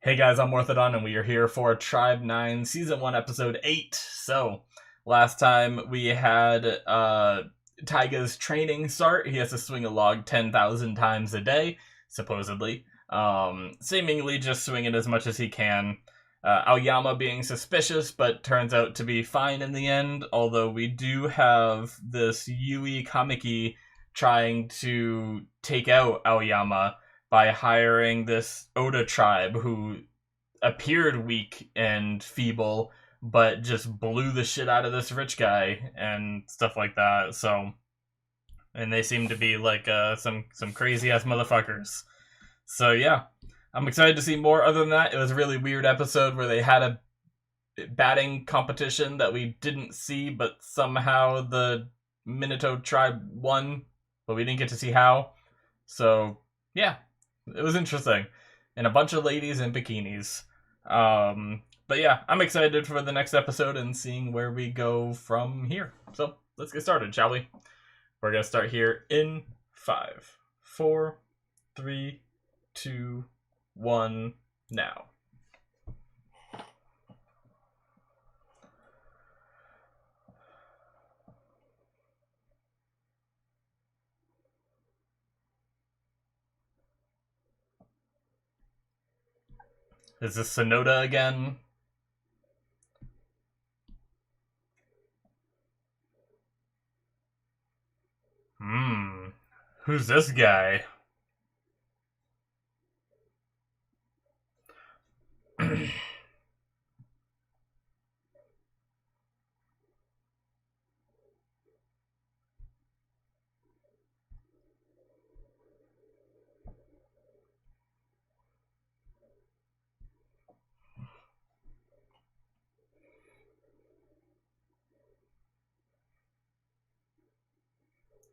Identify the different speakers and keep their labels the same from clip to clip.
Speaker 1: Hey guys, I'm Morthadon, and we are here for Tribe 9 Season 1 Episode 8. So, last time we had Taiga's training start. He has to swing a log 10,000 times a day, supposedly. Seemingly just swing it as much as he can. Aoyama being suspicious, but turns out to be fine in the end, although we do have this Yui Kamiki trying to take out Aoyama by hiring this Oda tribe who appeared weak and feeble, but just blew the shit out of this rich guy and stuff like that. So, and they seem to be like some crazy ass motherfuckers. So yeah, I'm excited to see more. Other than that, it was a really weird episode where they had a batting competition that we didn't see, but somehow the Minato tribe won, but we didn't get to see how. So yeah, it was interesting. And a bunch of ladies in bikinis. But yeah, I'm excited for the next episode and seeing where we go from here. So let's get started, shall we? We're gonna start here in 5, 4, 3, 2, 1, now. Is this Sonoda again? Who's this guy?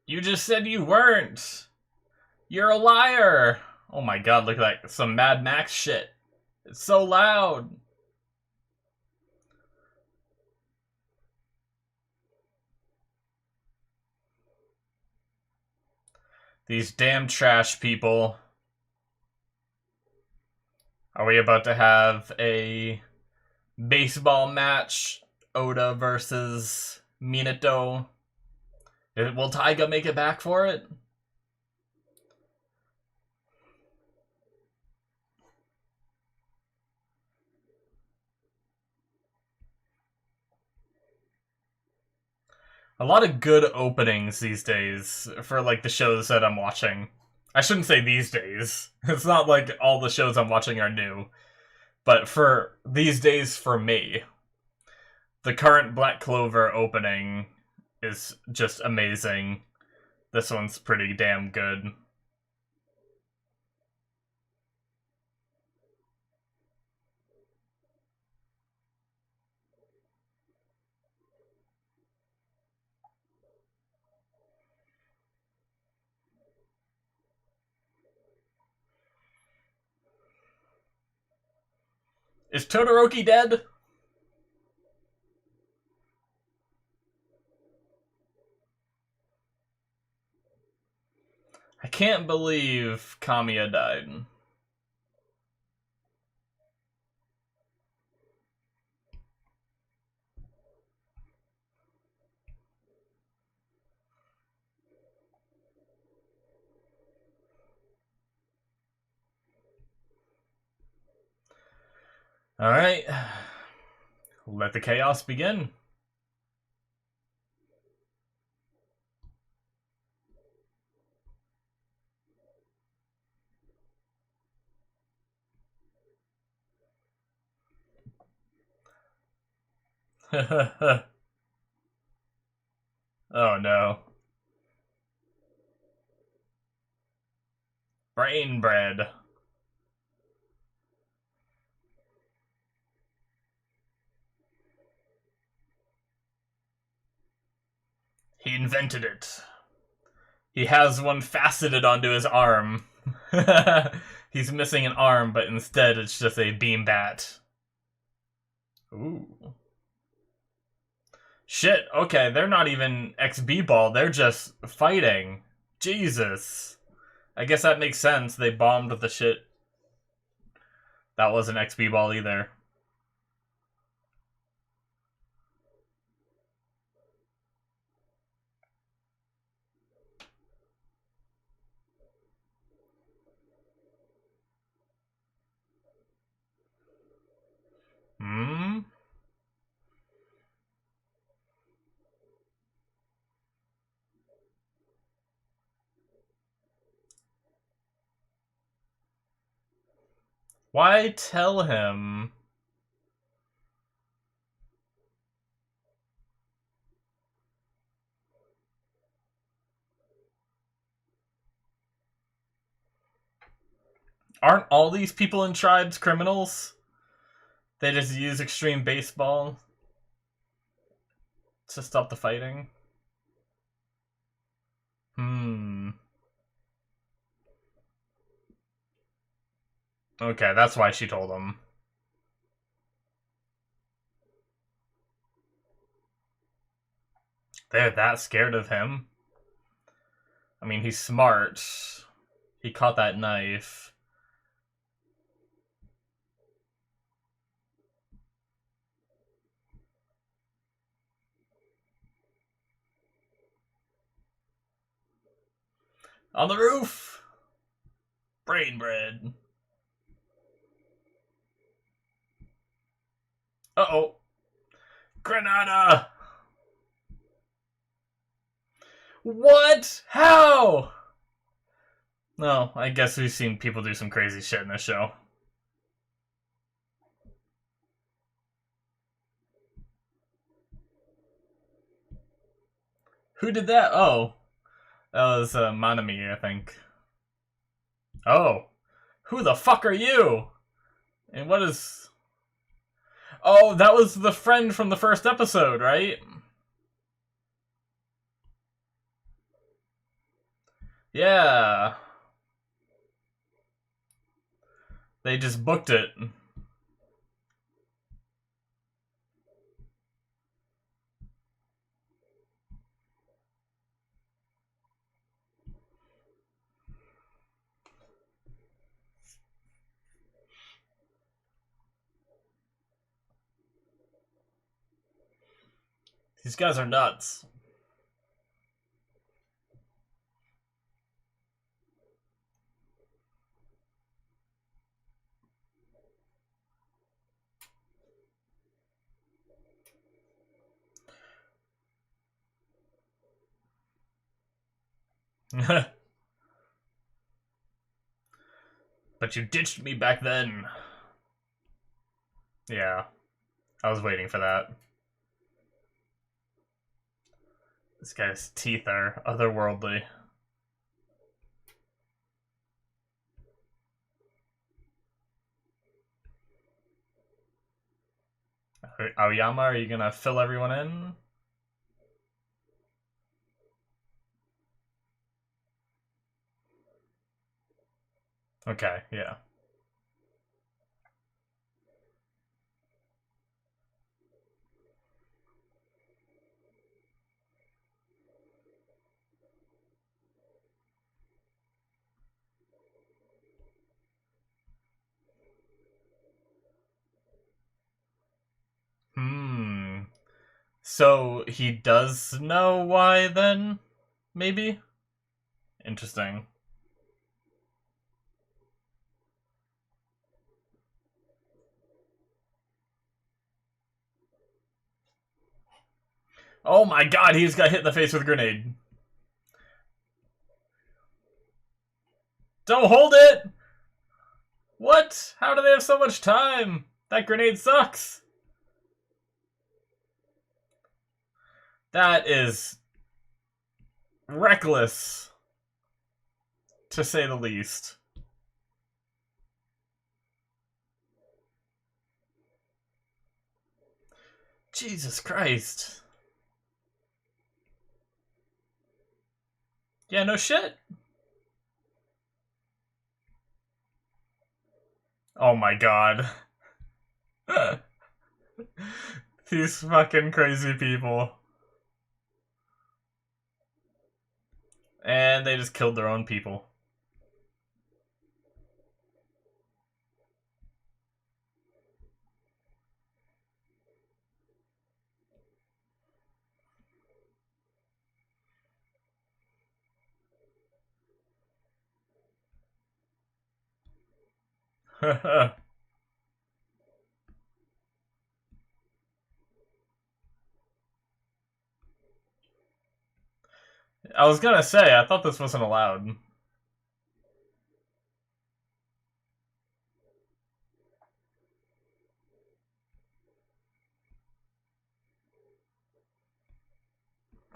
Speaker 1: You just said you weren't! You're a liar! Oh my god, look at that. Some Mad Max shit. It's so loud! These damn trash people. Are we about to have a baseball match? Oda versus Minato. Will Taiga make it back for it? A lot of good openings these days for like the shows that I'm watching. I shouldn't say these days. It's not like all the shows I'm watching are new. But for these days for me, the current Black Clover opening is just amazing. This one's pretty damn good. Is Todoroki dead? I can't believe Kamiya died. Alright. Let the chaos begin. Oh no. Brain bread. He invented it. He has one faceted onto his arm. He's missing an arm, but instead it's just a beam bat. Ooh. Shit, okay, they're not even XB-ball, they're just fighting. Jesus. I guess that makes sense, they bombed the shit. That wasn't XP ball either. Hmm? Why tell him? Aren't all these people in tribes criminals? They just use extreme baseball to stop the fighting? Okay, that's why she told him. They're that scared of him? I mean, he's smart. He caught that knife. On the roof! Brain bread. Uh-oh. Granada! What? How? No, I guess we've seen people do some crazy shit in this show. Who did that? Oh. That was Manami, I think. Oh. Who the fuck are you? And what is... Oh, that was the friend from the first episode, right? Yeah. They just booked it. These guys are nuts. But you ditched me back then. Yeah. I was waiting for that. This guy's teeth are otherworldly. Aoyama, are you gonna fill everyone in? Okay, yeah. Hmm. So he does know why then? Maybe? Interesting. Oh my god, he just got hit in the face with a grenade. Don't hold it! What? How do they have so much time? That grenade sucks. That is reckless, to say the least. Jesus Christ. Yeah, no shit. Oh my god. These fucking crazy people. And they just killed their own people. I was gonna say, I thought this wasn't allowed.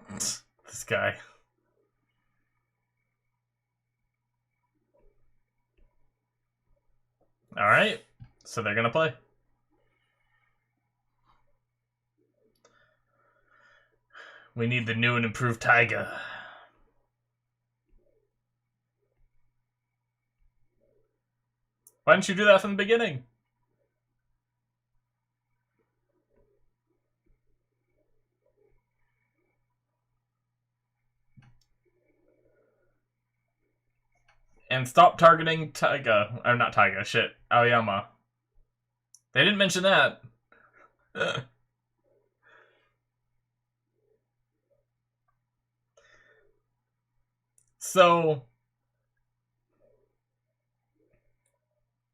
Speaker 1: This guy. Alright, so they're gonna play. We need the new and improved Taiga. Why didn't you do that from the beginning? And stop targeting Taiga. Or not Taiga, shit. Aoyama. They didn't mention that. So,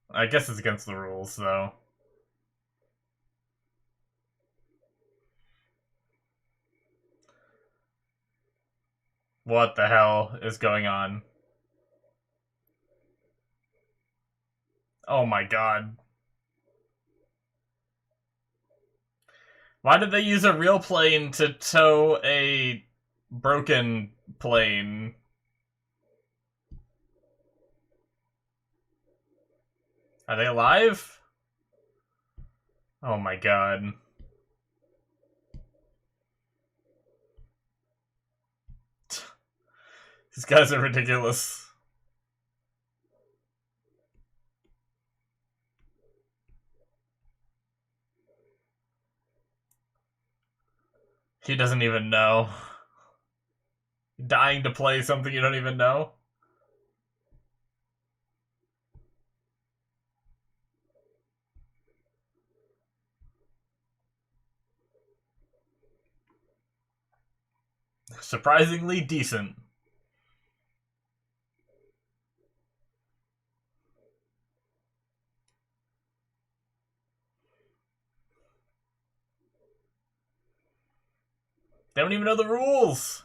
Speaker 1: I guess it's against the rules, though. What the hell is going on? Oh my god. Why did they use a real plane to tow a broken plane? Are they alive? Oh my god. These guys are ridiculous. He doesn't even know. Dying to play something you don't even know? Surprisingly decent. They don't even know the rules!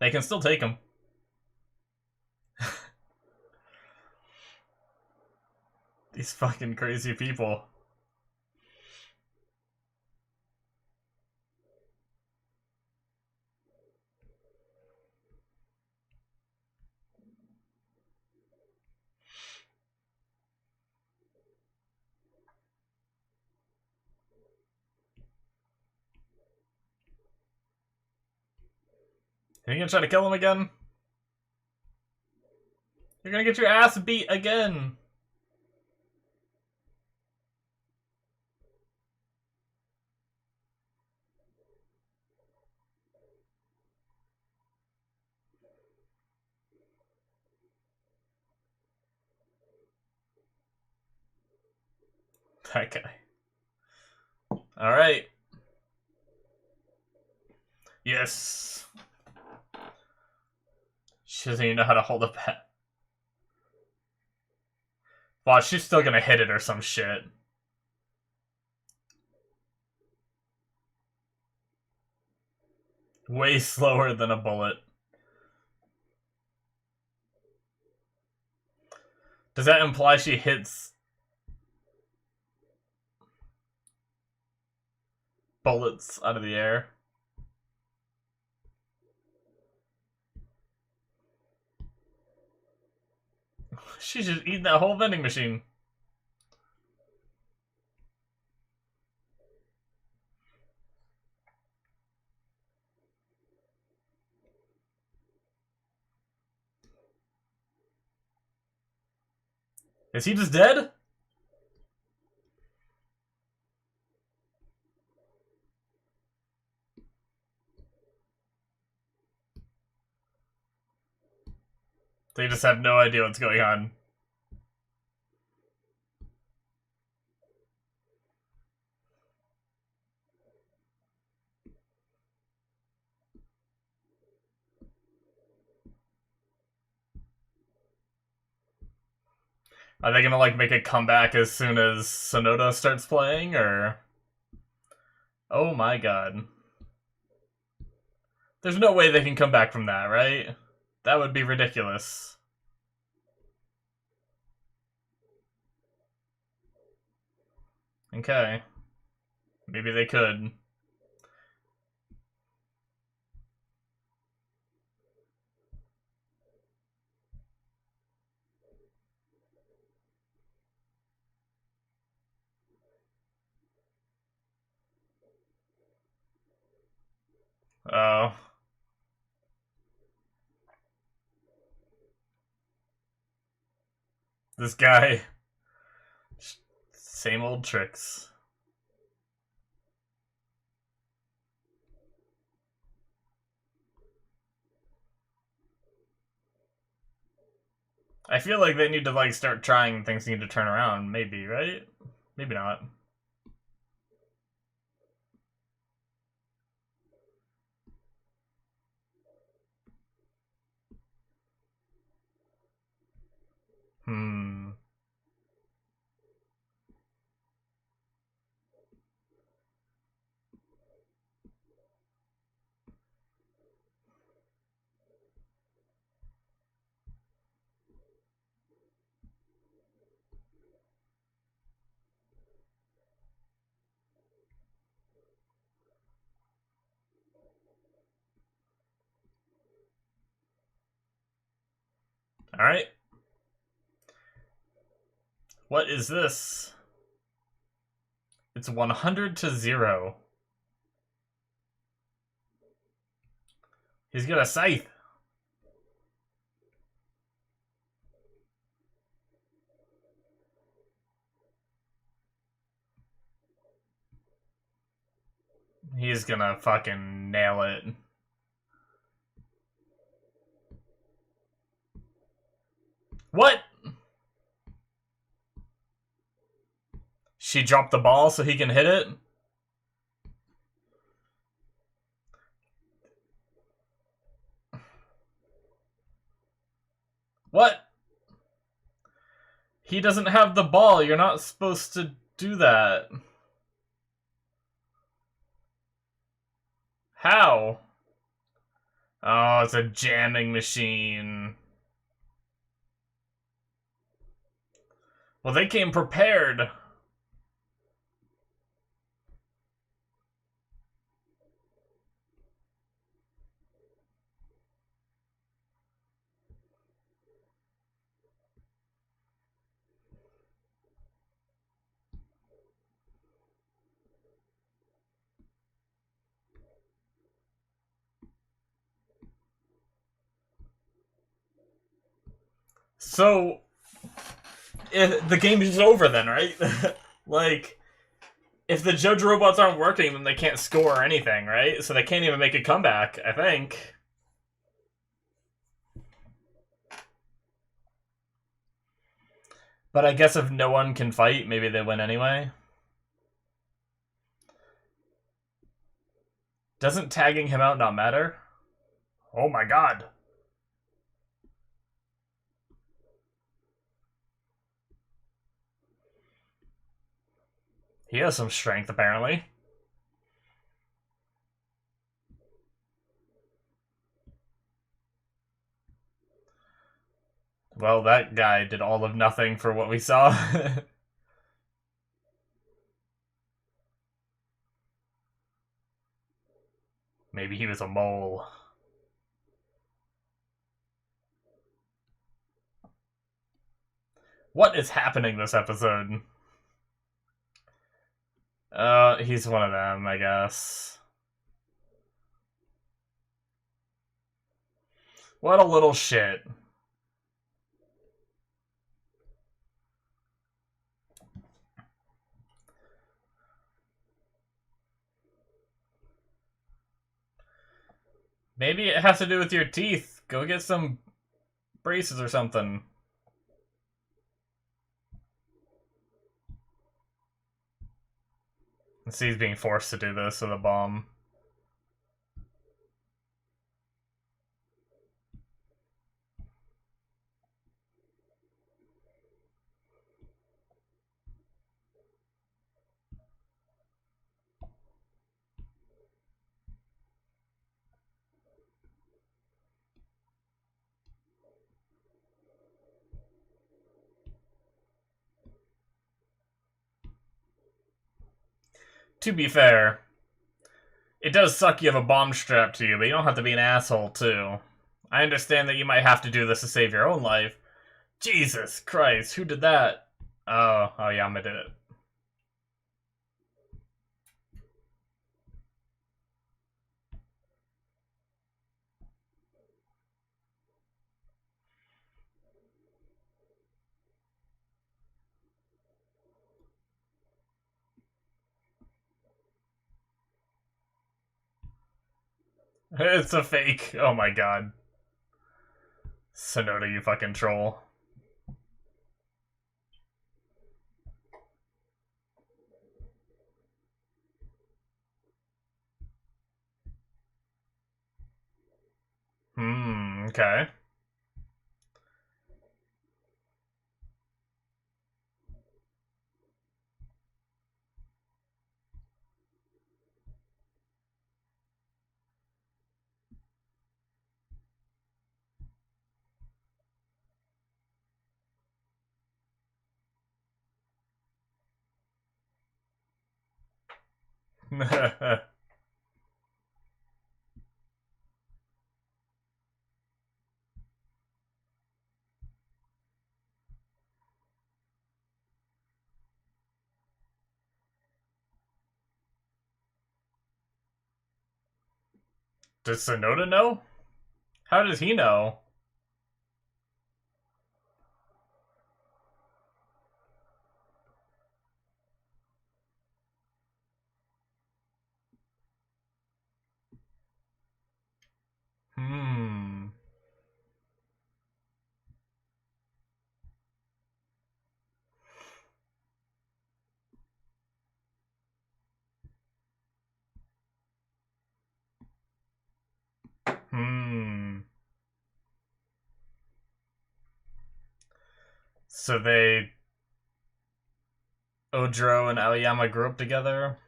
Speaker 1: They can still take him. These fucking crazy people. Are you gonna try to kill him again? You're gonna get your ass beat again! That guy. Alright. Yes. She doesn't even know how to hold a pet. Wow, she's still gonna hit it or some shit. Way slower than a bullet. Does that imply she hits bullets out of the air? She's just eating that whole vending machine. Is he just dead? They just have no idea what's going on. Are they gonna, like, make a comeback as soon as Sonoda starts playing, or... Oh my god. There's no way they can come back from that, right? That would be ridiculous. Okay. Maybe they could. Oh. This guy. Same old tricks. I feel like they need to, like, start trying things need to turn around, maybe, right? Maybe not. Hmm. Alright. What is this? It's 100 to 0. He's got a scythe. He's gonna fucking nail it. What? She dropped the ball so he can hit it? What? He doesn't have the ball. You're not supposed to do that. How? Oh, it's a jamming machine. Well, they came prepared. So, the game is over then, right? Like, if the Judge robots aren't working, then they can't score or anything, right? So they can't even make a comeback, I think. But I guess if no one can fight, maybe they win anyway. Doesn't tagging him out not matter? Oh my god. He has some strength, apparently. Well, that guy did all of nothing for what we saw. Maybe he was a mole. What is happening this episode? He's one of them, I guess. What a little shit. Maybe it has to do with your teeth. Go get some braces or something. Let's see, he's being forced to do this with a bomb. To be fair, it does suck you have a bomb strapped to you, but you don't have to be an asshole, too. I understand that you might have to do this to save your own life. Jesus Christ, who did that? Oh, Yama did it. It's a fake. Oh my god. Sonoda, you fucking troll. Okay. Does Sonoda know? How does he know? Hmm. So Ojiro and Aoyama grew up together?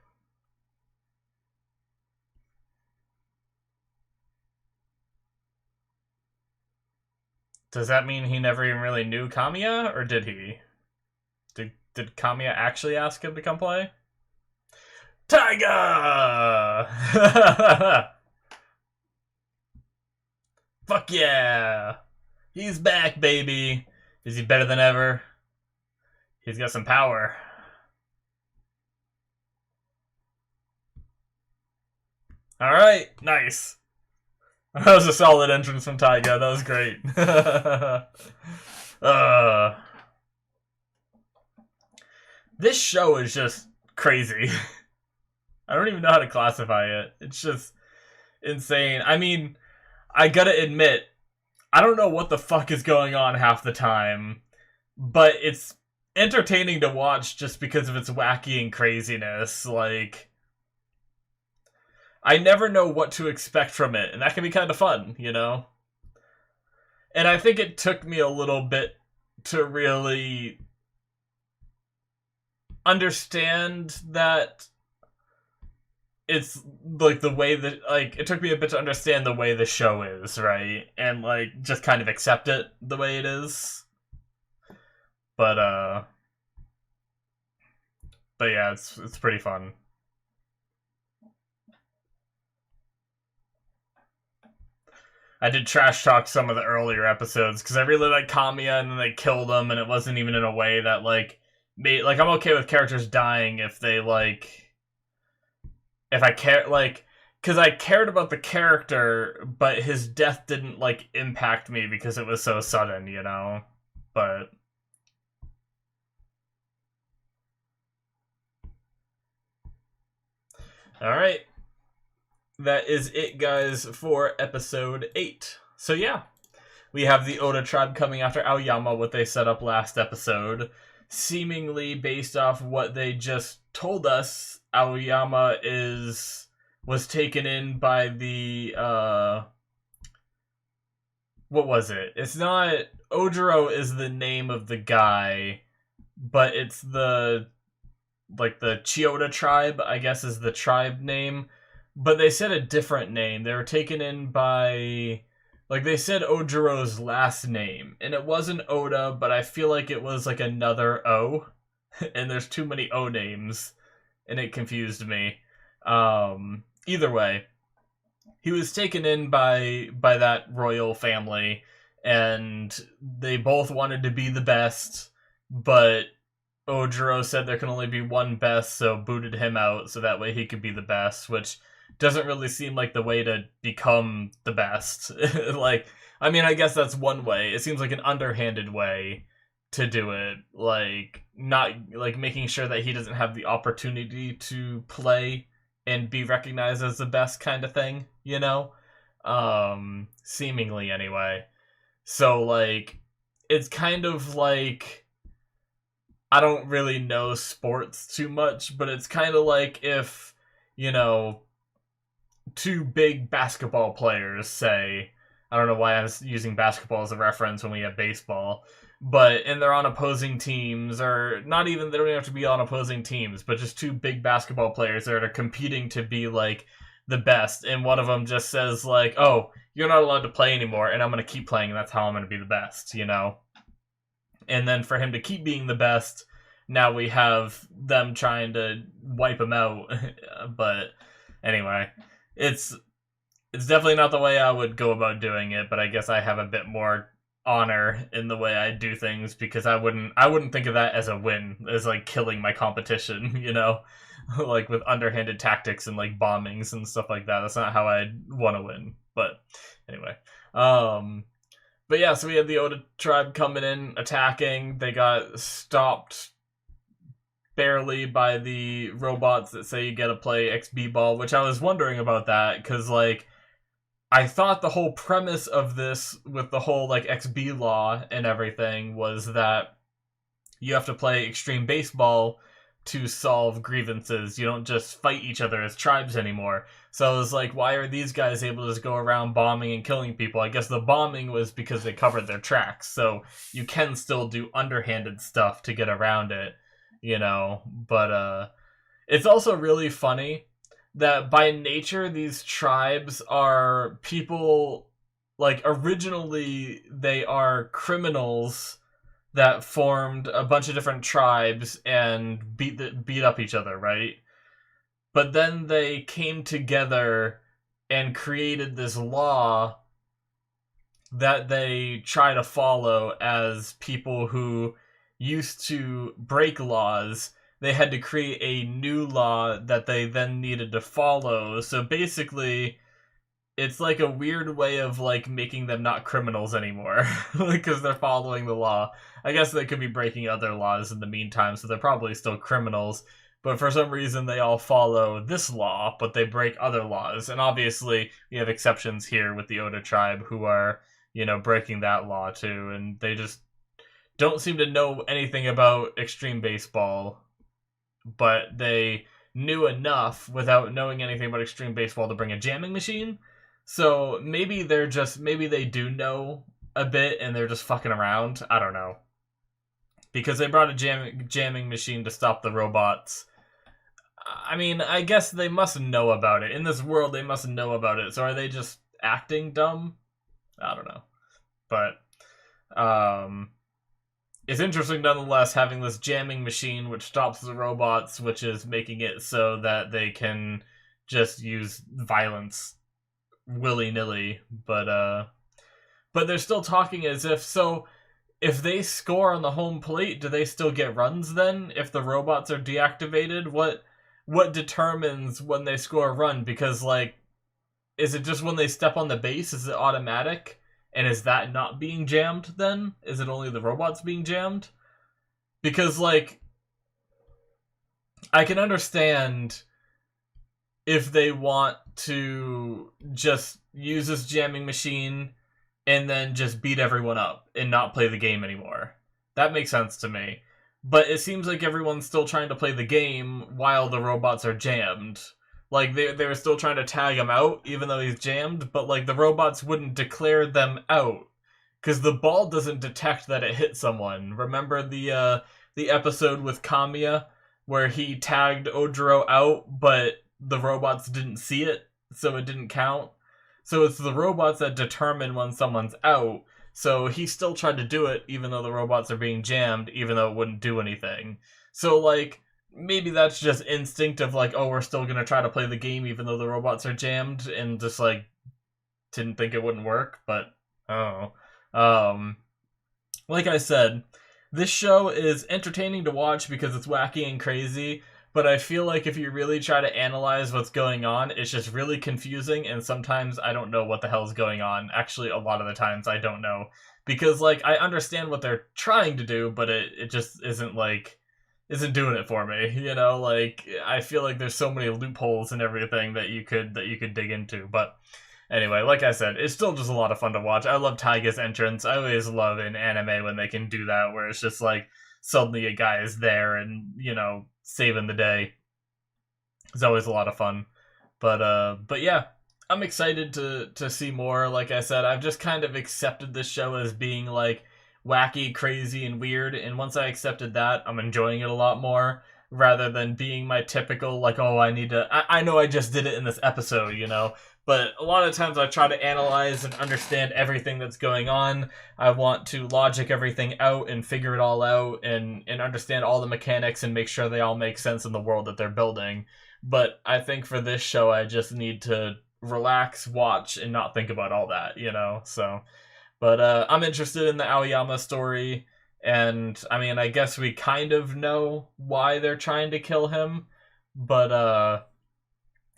Speaker 1: Does that mean he never even really knew Kamiya, or did he? Did Kamiya actually ask him to come play? Taiga! Fuck yeah! He's back, baby! Is he better than ever? He's got some power. Alright, nice. That was a solid entrance from Taiga. That was great. This show is just crazy. I don't even know how to classify it. It's just insane. I mean, I gotta admit, I don't know what the fuck is going on half the time, but it's entertaining to watch just because of its wacky and craziness. Like, I never know what to expect from it, and that can be kind of fun, you know? And I think it took me a little bit to really understand that it's like the way that, like, it took me a bit to understand the way the show is, right? And like just kind of accept it the way it is. But yeah, it's pretty fun. I did trash talk some of the earlier episodes because I really like Kamiya, and then they killed him, and it wasn't even in a way that like made, like, I'm okay with characters dying if they like, if I care, like, because I cared about the character, but his death didn't like impact me because it was so sudden, you know. But all right, that is it, guys, for episode 8. So yeah, we have the Oda tribe coming after Aoyama, what they set up last episode. Seemingly based off what they just told us, Aoyama was taken in by the what was it? It's not Ojiro is the name of the guy, but it's the Chiyoda tribe, I guess, is the tribe name. But they said a different name. They were taken in by, they said Ojiro's last name. And it wasn't Oda, but I feel like it was, another O. And there's too many O names. And it confused me. Either way, he was taken in by that royal family. And they both wanted to be the best. But Ojiro said there can only be one best, so booted him out so that way he could be the best, which doesn't really seem like the way to become the best. I guess that's one way. It seems like an underhanded way to do it. Making sure that he doesn't have the opportunity to play and be recognized as the best kind of thing, you know? Seemingly anyway. So, it's kind of like, I don't really know sports too much, but it's kind of like if, two big basketball players, say, I don't know why I was using basketball as a reference when we have baseball, and they're on opposing teams, or not even, they don't even have to be on opposing teams, but just two big basketball players that are competing to be, the best, and one of them just says, oh, you're not allowed to play anymore, and I'm going to keep playing, and that's how I'm going to be the best, And then for him to keep being the best, now we have them trying to wipe him out. But anyway, it's definitely not the way I would go about doing it, but I guess I have a bit more honor in the way I do things, because I wouldn't think of that as a win, as killing my competition, with underhanded tactics and bombings and stuff like that. That's not how I'd want to win. But anyway, but yeah, so we had the Oda tribe coming in, attacking. They got stopped barely by the robots that say you gotta play XB ball, which I was wondering about that, because, I thought the whole premise of this, with the whole, XB law and everything, was that you have to play extreme baseball to solve grievances. You don't just fight each other as tribes anymore. So I was like, why are these guys able to just go around bombing and killing people? I guess the bombing was because they covered their tracks, so you can still do underhanded stuff to get around it, But it's also really funny that by nature these tribes are people, originally they are criminals that formed a bunch of different tribes and beat up each other, right? But then they came together and created this law that they try to follow as people who used to break laws. They had to create a new law that they then needed to follow. So basically, it's a weird way of making them not criminals anymore, because they're following the law. I guess they could be breaking other laws in the meantime, so they're probably still criminals. But for some reason, they all follow this law, but they break other laws. And obviously, we have exceptions here with the Oda tribe who are, breaking that law too. And they just don't seem to know anything about extreme baseball, but they knew enough without knowing anything about extreme baseball to bring a jamming machine. So maybe they do know a bit and they're just fucking around. I don't know. Because they brought a jamming machine to stop the robots. I mean, I guess they must know about it. In this world, they must know about it. So are they just acting dumb? I don't know. But it's interesting nonetheless having this jamming machine which stops the robots, which is making it so that they can just use violence willy-nilly. But they're still talking as if, so if they score on the home plate, do they still get runs then? If the robots are deactivated, what determines when they score a run? Because, is it just when they step on the base? Is it automatic? And is that not being jammed then? Is it only the robots being jammed? Because, I can understand if they want to just use this jamming machine and then just beat everyone up and not play the game anymore. That makes sense to me. But it seems like everyone's still trying to play the game while the robots are jammed. Like, they were still trying to tag him out, even though he's jammed, but, like, the robots wouldn't declare them out. Because the ball doesn't detect that it hit someone. Remember the episode with Kamiya, where he tagged Ojiro out, but the robots didn't see it, so it didn't count? So it's the robots that determine when someone's out, so he still tried to do it, even though the robots are being jammed, even though it wouldn't do anything. So, like, maybe that's just instinct of, like, oh, we're still gonna try to play the game even though the robots are jammed, and just, like, didn't think it wouldn't work, but, I don't know. Like I said, this show is entertaining to watch because it's wacky and crazy, but I feel like if you really try to analyze what's going on, it's just really confusing, and sometimes I don't know what the hell's going on. Actually, a lot of the times I don't know. Because, like, I understand what they're trying to do, but it just isn't, like, isn't doing it for me, you know? Like, I feel like there's so many loopholes and everything that you could dig into, but anyway, like I said, it's still just a lot of fun to watch. I love Taiga's entrance. I always love in anime when they can do that, where it's just like suddenly a guy is there and, you know, saving the day. It's always a lot of fun. But yeah, I'm excited to see more. Like I said, I've just kind of accepted this show as being like wacky, crazy, and weird. And once I accepted that, I'm enjoying it a lot more rather than being my typical like, oh, I need to. I know I just did it in this episode, you know. But a lot of times I try to analyze and understand everything that's going on. I want to logic everything out and figure it all out and understand all the mechanics and make sure they all make sense in the world that they're building. But I think for this show, I just need to relax, watch, and not think about all that, you know? So, but I'm interested in the Aoyama story. And, I mean, I guess we kind of know why they're trying to kill him. But,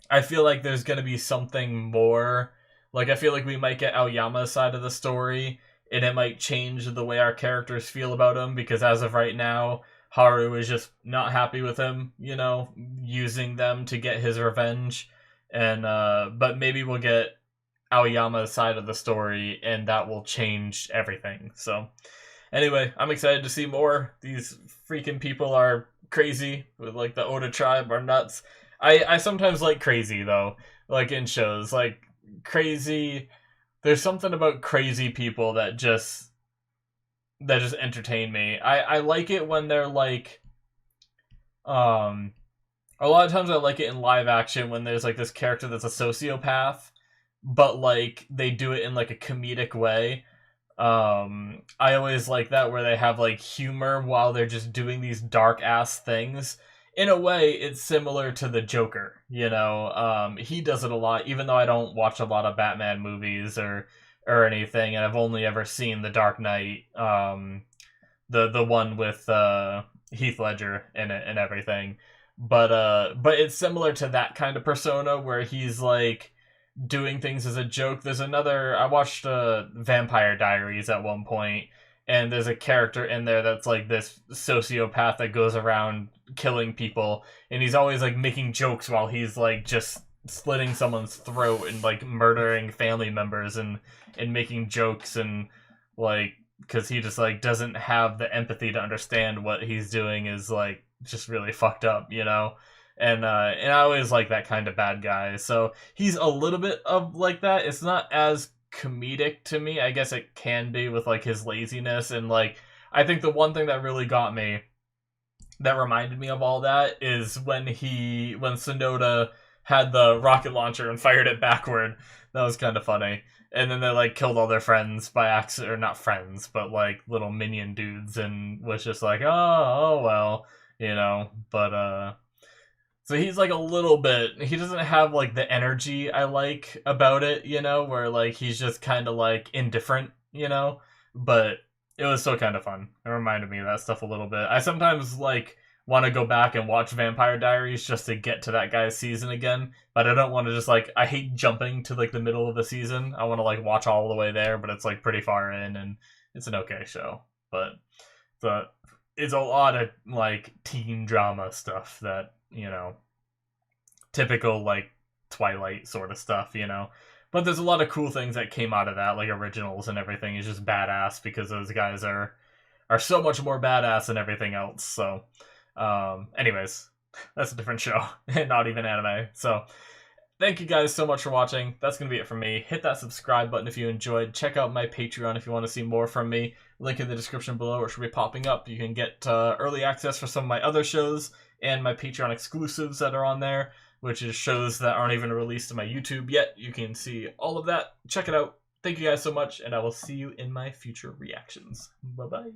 Speaker 1: I feel like there's going to be something more. Like, I feel like we might get Aoyama's side of the story, and it might change the way our characters feel about him, because as of right now, Haru is just not happy with him, you know, using them to get his revenge. And, but maybe we'll get Aoyama's side of the story, and that will change everything. So, anyway, I'm excited to see more. These freaking people are crazy, with, like, the Oda tribe are nuts. I sometimes like crazy, though, like in shows. Like, crazy, there's something about crazy people that just entertain me. I like it when they're like, a lot of times I like it in live action when there's like this character that's a sociopath, but like they do it in like a comedic way. I always like that, where they have like humor while they're just doing these dark ass things. In a way, it's similar to the Joker, you know. He does it a lot, even though I don't watch a lot of Batman movies or anything, and I've only ever seen The Dark Knight, the one with Heath Ledger in it and everything. But it's similar to that kind of persona where he's like doing things as a joke. There's another, I watched Vampire Diaries at one point, and there's a character in there that's like this sociopath that goes around killing people, and he's always like making jokes while he's like just slitting someone's throat and like murdering family members and making jokes, and like, because he just like doesn't have the empathy to understand what he's doing is like just really fucked up, you know. And I always like that kind of bad guy. So he's a little bit of like that. It's not as comedic to me. I guess it can be with like his laziness, and like I think the one thing that really got me, that reminded me of all that, is when Sonoda had the rocket launcher and fired it backward. That was kind of funny. And then they like killed all their friends by accident, or not friends, but like little minion dudes, and was just like, oh well, you know. But so he's like a little bit, he doesn't have like the energy I like about it, you know, where like he's just kind of like indifferent, you know. But it was still kind of fun. It reminded me of that stuff a little bit. I sometimes like want to go back and watch Vampire Diaries just to get to that guy's season again, but I don't want to just like, I hate jumping to like the middle of the season. I want to like watch all the way there, but it's like pretty far in, and it's an okay show. But it's a lot of like teen drama stuff that, you know, typical like Twilight sort of stuff, you know. But there's a lot of cool things that came out of that, like originals and everything is just badass because those guys are so much more badass than everything else. So, anyways, that's a different show and not even anime. So, thank you guys so much for watching. That's going to be it from me. Hit that subscribe button if you enjoyed. Check out my Patreon if you want to see more from me. Link in the description below, or should be popping up. You can get early access for some of my other shows and my Patreon exclusives that are on there, which is shows that aren't even released to my YouTube yet. You can see all of that. Check it out. Thank you guys so much, and I will see you in my future reactions. Bye-bye.